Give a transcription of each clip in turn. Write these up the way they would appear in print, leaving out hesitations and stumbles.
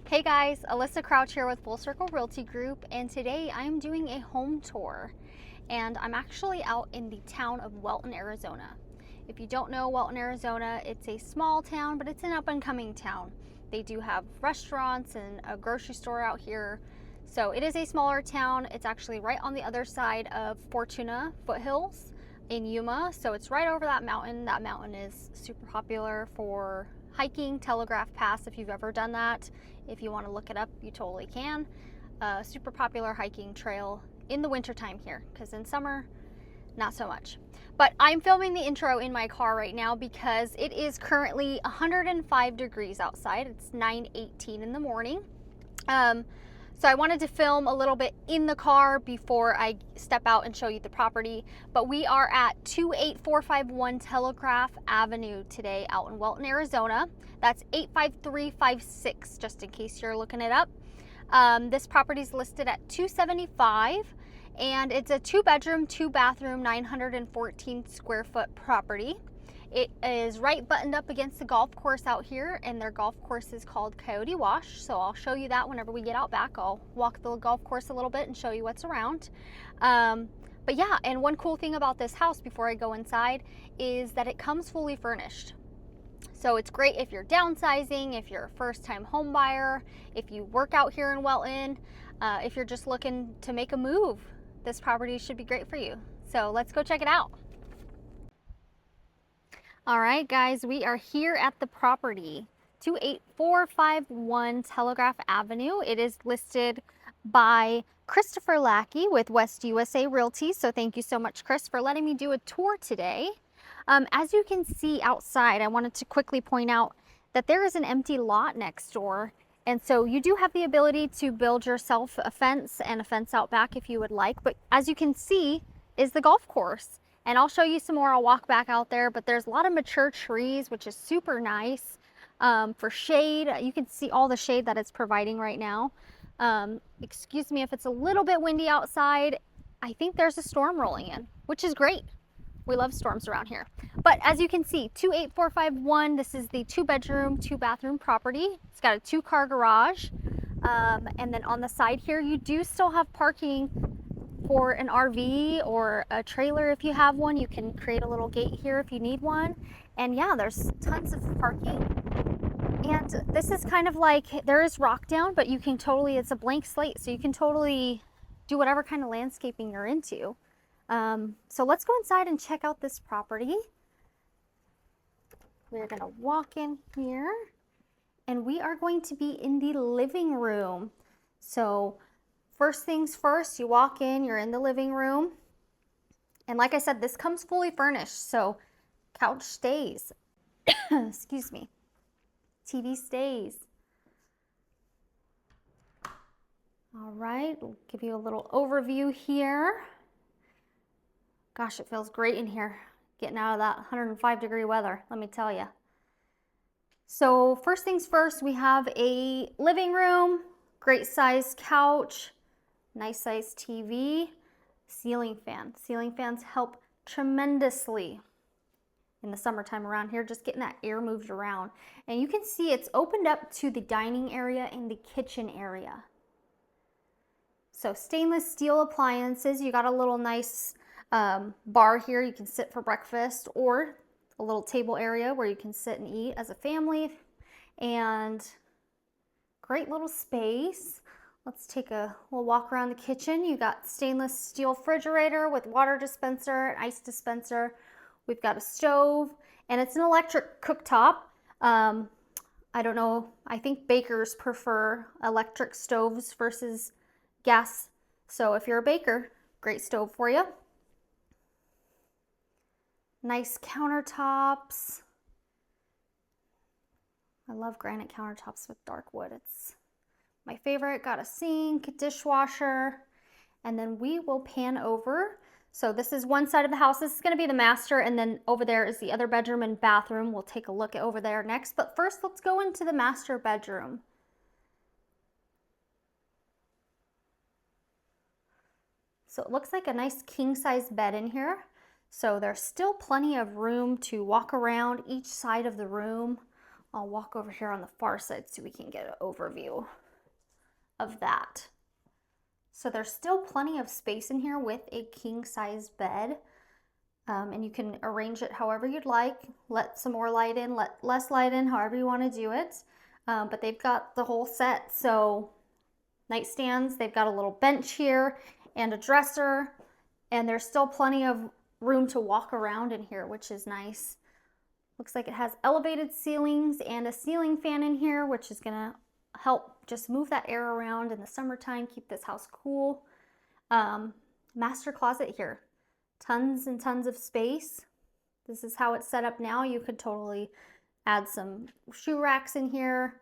Hey guys, Alyssa Crouch here with Full Circle Realty Group, and today I'm doing a home tour, and I'm actually out in the town of Wellton, Arizona. If you don't know Wellton, Arizona, it's a small town, but it's an up-and-coming town. They do have restaurants and a grocery store out here, so it is a smaller town. It's actually right on the other side of Fortuna Foothills in Yuma, so it's right over that mountain. That mountain is super popular for hiking. Telegraph Pass, if you've ever done that. If you want to look it up, you totally can. Super popular hiking trail in the wintertime here, because in summer, not so much. But I'm filming the intro in my car right now because it is currently 105 degrees outside. It's 9:18 in the morning. So I wanted to film a little bit in the car before I step out and show you the property. But we are at 28451 Telegraph Avenue today out in Wellton, Arizona. That's 85356, just in case you're looking it up. This property is listed at $275, and it's a 2-bedroom, 2-bathroom, 914 square foot property. It is right buttoned up against the golf course out here, and their golf course is called Coyote Wash. So I'll show you that whenever we get out back. I'll walk the golf course a little bit and show you what's around. But yeah, and one cool thing about this house before I go inside is that it comes fully furnished. So it's great if you're downsizing, if you're a first-time home buyer, if you work out here in Wellton, if you're just looking to make a move, this property should be great for you. So let's go check it out. All right, guys, we are here at the property, 28451 Telegraph Avenue. It is listed by Christopher Lackey with West USA Realty. So thank you so much, Chris, for letting me do a tour today. As you can see outside, I wanted to quickly point out that there is an empty lot next door. And so you do have the ability to build yourself a fence and a fence out back if you would like. But as you can see is the golf course. And I'll show you some more. I'll walk back out there, but there's a lot of mature trees, which is super nice for shade. You can see all the shade that it's providing right now. Excuse me if it's a little bit windy outside. I think there's a storm rolling in, which is great. We love storms around here. But as you can see, 28451, this is the 2-bedroom, 2-bathroom property. It's got a 2-car garage. And then on the side here, you do still have parking for an RV or a trailer. If you have one, you can create a little gate here if you need one. And yeah, there's tons of parking. And this is kind of like, there is rock down, but you can totally, it's a blank slate, so you can totally do whatever kind of landscaping you're into. So let's go inside and check out this property. We're gonna walk in here, and we are going to be in the living room. So first things first, you walk in, you're in the living room. And like I said, this comes fully furnished, so couch stays. Excuse me. TV stays. All right, we'll give you a little overview here. Gosh, it feels great in here, getting out of that 105-degree weather, let me tell you. So first things first, we have a living room, great sized couch, nice sized TV, ceiling fan. Ceiling fans help tremendously in the summertime around here, just getting that air moved around. And you can see it's opened up to the dining area and the kitchen area. So stainless steel appliances. You got a little nice bar here. You can sit for breakfast, or a little table area where you can sit and eat as a family. And great little space. Let's take a little walk around the kitchen. You got stainless steel refrigerator with water dispenser, ice dispenser. We've got a stove, and it's an electric cooktop. I don't know, I think bakers prefer electric stoves versus gas. So if you're a baker, great stove for you. Nice countertops. I love granite countertops with dark wood. It's my favorite. Got a sink, dishwasher, and then we will pan over. So this is one side of the house. This is going to be the master, and then over there is the other bedroom and bathroom. We'll take a look at over there next. But first, let's go into the master bedroom. So it looks like a nice king-size bed in here. So there's still plenty of room to walk around each side of the room I'll walk over here on the far side so we can get an overview of that. So there's still plenty of space in here with a king size bed. And you can arrange it however you'd like. Let some more light in, let less light in, however you want to do it. But they've got the whole set. So nightstands, they've got a little bench here and a dresser. And there's still plenty of room to walk around in here, which is nice. Looks like it has elevated ceilings and a ceiling fan in here, which is gonna help just move that air around in the summertime, keep this house cool. Master closet here. Tons and tons of space. This is how it's set up now. You could totally add some shoe racks in here.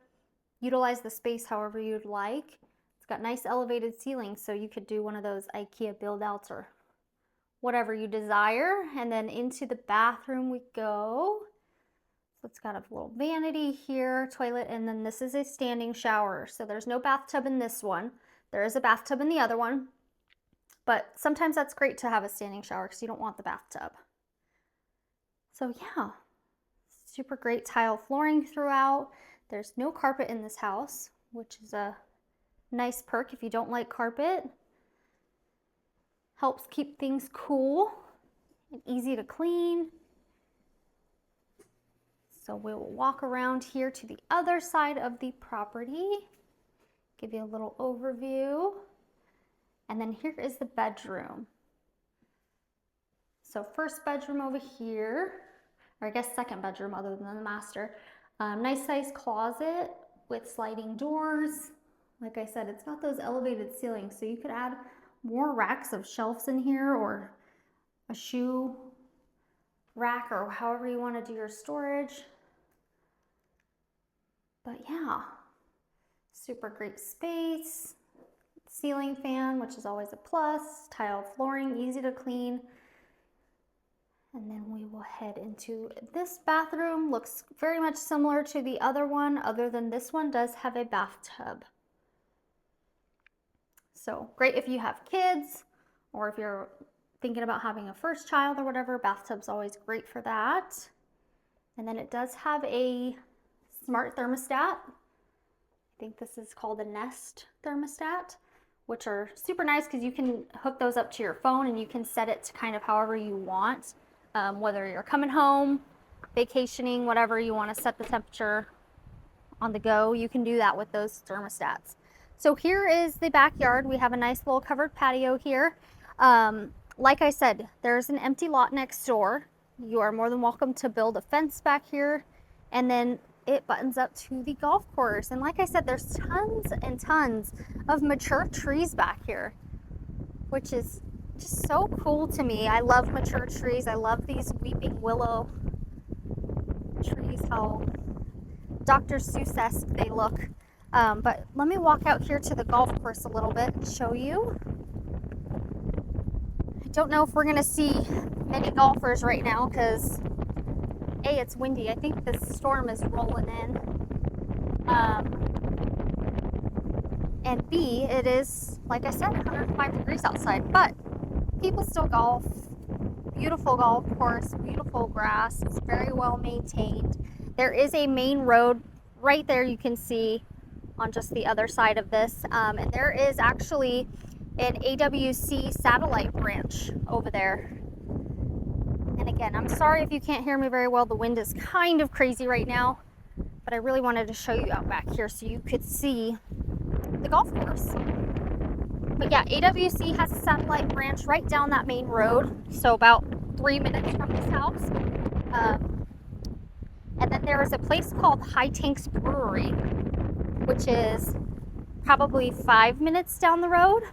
Utilize the space however you'd like. It's got nice elevated ceilings, so you could do one of those IKEA build outs or whatever you desire. And then into the bathroom we go. So it's got a little vanity here, toilet, and then this is a standing shower. So there's no bathtub in this one. There is a bathtub in the other one, but sometimes that's great to have a standing shower because you don't want the bathtub. So yeah, super great tile flooring throughout. There's no carpet in this house, which is a nice perk if you don't like carpet. Helps keep things cool and easy to clean. So we will walk around here to the other side of the property, give you a little overview. And then here is the bedroom. So first bedroom over here, or I guess second bedroom other than the master. Nice size closet with sliding doors. Like I said, it's got those elevated ceilings, so you could add more racks of shelves in here or a shoe rack or however you want to do your storage. But yeah, super great space. Ceiling fan, which is always a plus. Tile flooring, easy to clean. And then we will head into this bathroom. Looks very much similar to the other one, other than this one does have a bathtub. So great if you have kids or if you're thinking about having a first child or whatever, bathtub's always great for that. And then it does have a smart thermostat. I think this is called a Nest thermostat, which are super nice because you can hook those up to your phone and you can set it to kind of however you want. Whether you're coming home, vacationing, whatever you want to set the temperature on the go, you can do that with those thermostats. So here is the backyard. We have a nice little covered patio here. Like I said, there's an empty lot next door. You are more than welcome to build a fence back here, and then it buttons up to the golf course. And like I said, there's tons and tons of mature trees back here, which is just so cool to me. I love mature trees. I love these weeping willow trees, how Dr. Seuss-esque they look. But let me walk out here to the golf course a little bit and show you. I don't know if we're gonna see many golfers right now because A, it's windy. I think this storm is rolling in. And B, it is, like I said, 105 degrees outside, but people still golf. Beautiful golf course, beautiful grass. It's very well maintained. There is a main road right there you can see on just the other side of this. And there is actually an AWC satellite branch over there. And again, I'm sorry if you can't hear me very well. The wind is kind of crazy right now, but I really wanted to show you out back here so you could see the golf course. But yeah, AWC has a satellite branch right down that main road, so about 3 minutes from this house. And then there is a place called High Tanks Brewery, which is probably 5 minutes down the road,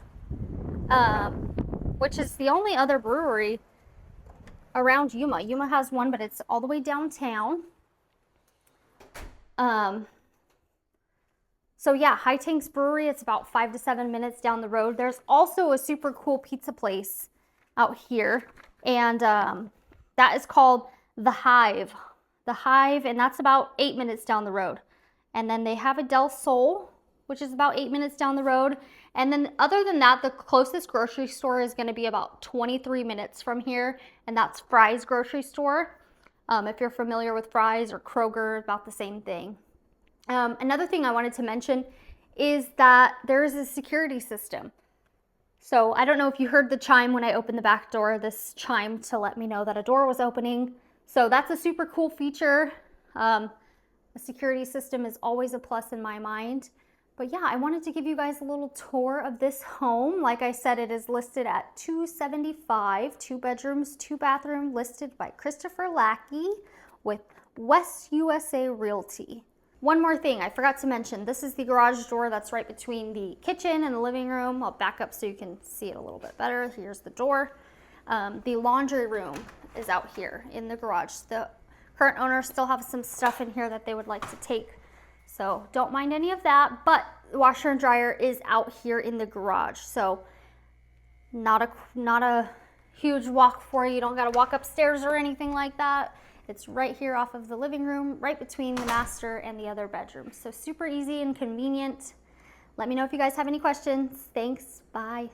which is the only other brewery around Yuma. Yuma has one, but it's all the way downtown. So yeah, High Tanks Brewery, it's about 5 to 7 minutes down the road. There's also a super cool pizza place out here, and that is called The Hive. The Hive, and that's about 8 minutes down the road. And then they have a Del Sol, which is about 8 minutes down the road. And then other than that, the closest grocery store is going to be about 23 minutes from here, and that's Fry's grocery store. If you're familiar with Fry's or Kroger, about the same thing. Another thing I wanted to mention is that there is a security system. So I don't know if you heard the chime when I opened the back door, this chime to let me know that a door was opening. So that's a super cool feature. A security system is always a plus in my mind. But yeah, I wanted to give you guys a little tour of this home. Like I said, it is listed at $275, 2 bedrooms, 2 bathrooms, listed by Christopher Lackey with West USA Realty. One more thing I forgot to mention, this is the garage door that's right between the kitchen and the living room. I'll back up so you can see it a little bit better. Here's the door. The laundry room is out here in the garage. The current owners still have some stuff in here that they would like to take, so don't mind any of that, but the washer and dryer is out here in the garage. So not a huge walk for you. You don't got to walk upstairs or anything like that. It's right here off of the living room, right between the master and the other bedroom. So super easy and convenient. Let me know if you guys have any questions. Thanks. Bye.